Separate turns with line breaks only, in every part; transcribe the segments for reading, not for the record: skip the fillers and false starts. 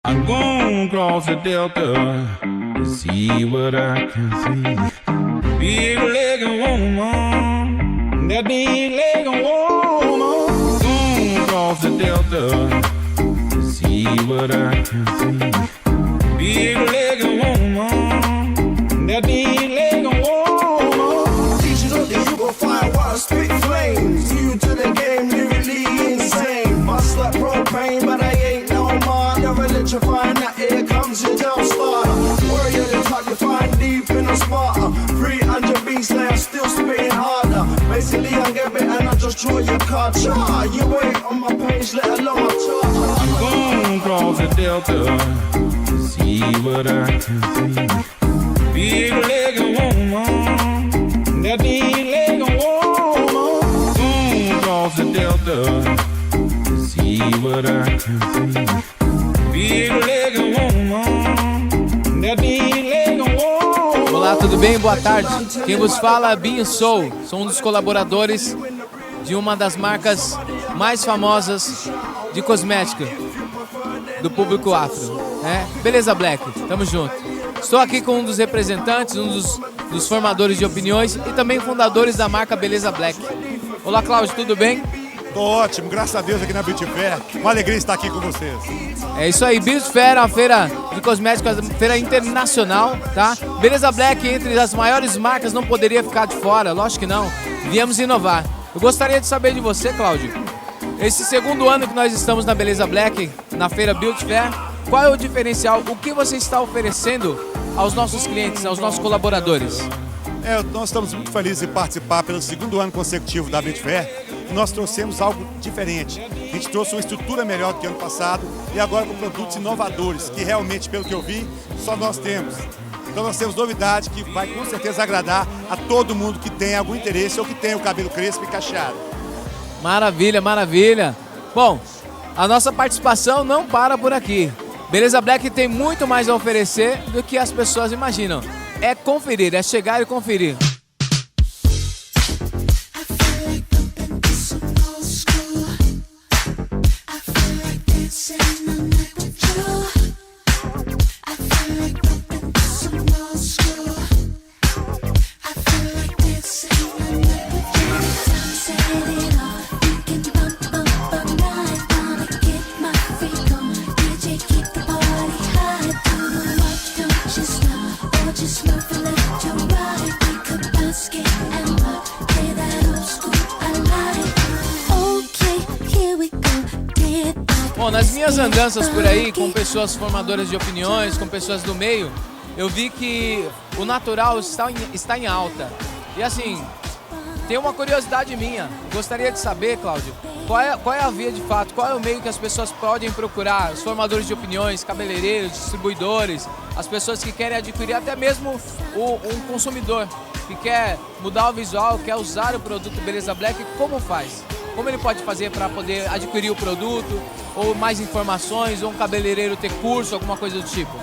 I'm gonna cross the delta to see what I can see. Big-legged woman, that big-legged woman. Gonna cross the delta to see what I can see. Big-legged woman, that big-legged woman.
Teach you something, you gon' find why I spit flames. You to the game, literally insane. Bust like propane, but I ain't no more. Never electrifying, that here comes your jump starter. Warrior, the top you find deep in a Sparta. 300 beats, now I'm still spitting harder. Basically, I get bit and I just draw your card. Char, you ain't on my page, let alone my chart.
I'm gonna cross the delta to see what I can see. Big-legged woman, that big-legged woman. Gonna cross the delta to see what I can see. Big-legged woman, that big-legged woman.
Olá, tudo bem? Boa tarde. Quem vos fala é Binho Soul. Sou um dos colaboradores de uma das marcas mais famosas de cosmética do público afro, né? Beleza Black, tamo junto. Estou aqui com um dos representantes, um dos formadores de opiniões e também fundadores da marca Beleza Black. Olá, Cláudio, tudo bem?
Tô ótimo, graças a Deus aqui na Beauty Fair. Uma alegria estar aqui com vocês.
É isso aí, Beauty Fair, uma feira de cosméticos, uma feira internacional, tá? Beleza Black, entre as maiores marcas, não poderia ficar de fora, lógico que não. Viemos inovar. Eu gostaria de saber de você, Cláudio, esse segundo ano que nós estamos na Beleza Black, na feira Beauty Fair, qual é o diferencial, o que você está oferecendo aos nossos clientes, aos nossos colaboradores?
Nós estamos muito felizes em participar pelo segundo ano consecutivo da Beauty Fair. Nós trouxemos algo diferente. A gente trouxe uma estrutura melhor do que ano passado e agora com produtos inovadores, que realmente, pelo que eu vi, só nós temos. Então nós temos novidade que vai com certeza agradar a todo mundo que tem algum interesse ou que tem o cabelo crespo e cacheado.
Maravilha, maravilha. Bom, a nossa participação não para por aqui. Beleza Black tem muito mais a oferecer do que as pessoas imaginam. É conferir, é chegar e conferir. Bom, nas minhas andanças por aí, com pessoas formadoras de opiniões, com pessoas do meio, eu vi que o natural está em alta. E assim, tem uma curiosidade minha. Gostaria de saber, Cláudio, qual é a via de fato, qual é o meio que as pessoas podem procurar, os formadores de opiniões, cabeleireiros, distribuidores, as pessoas que querem adquirir, até mesmo um consumidor que quer mudar o visual, quer usar o produto Beleza Black, como faz? Como ele pode fazer para poder adquirir o produto, ou mais informações, ou um cabeleireiro ter curso, alguma coisa do tipo?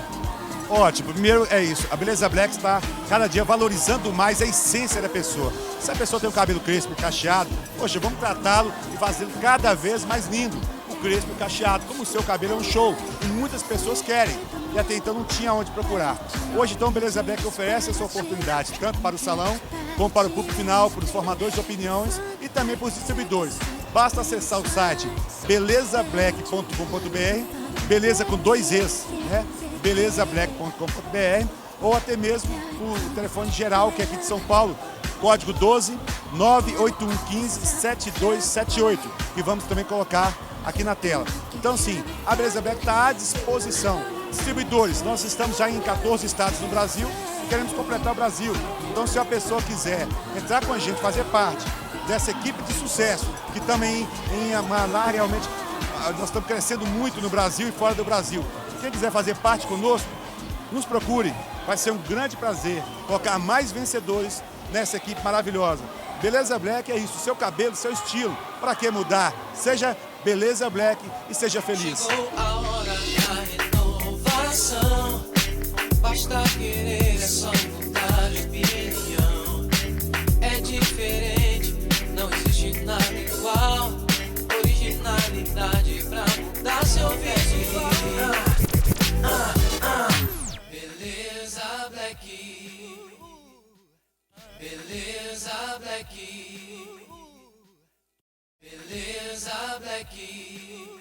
Ótimo, primeiro é isso, a Beleza Black está cada dia valorizando mais a essência da pessoa. Se a pessoa tem um cabelo crespo e cacheado, poxa, vamos tratá-lo e fazê-lo cada vez mais lindo. O crespo e cacheado, como o seu cabelo é um show, e muitas pessoas querem, e até então não tinha onde procurar. Hoje então a Beleza Black oferece essa oportunidade, tanto para o salão, como para o público final, para os formadores de opiniões e também para os distribuidores. Basta acessar o site belezablack.com.br, beleza com 2 Es, né? belezablack.com.br, ou até mesmo o telefone geral, que é aqui de São Paulo, código 12 98115 7278, que vamos também colocar aqui na tela. Então sim, a Beleza Black está à disposição. Distribuidores, nós estamos já em 14 estados no Brasil e queremos completar o Brasil. Então se a pessoa quiser entrar com a gente, fazer parte dessa equipe de sucesso, que também em lá realmente nós estamos crescendo muito no Brasil e fora do Brasil. Quem quiser fazer parte conosco, nos procure. Vai ser um grande prazer colocar mais vencedores nessa equipe maravilhosa. Beleza Black é isso, seu cabelo, seu estilo. Para que mudar? Seja Beleza Black e seja feliz.
Chegou a hora da renovação. Basta querer, é só mudar de opinião. É diferente, não existe nada igual. Originalidade pra mudar seu visual. Black. Beleza, Black. Beleza, Black.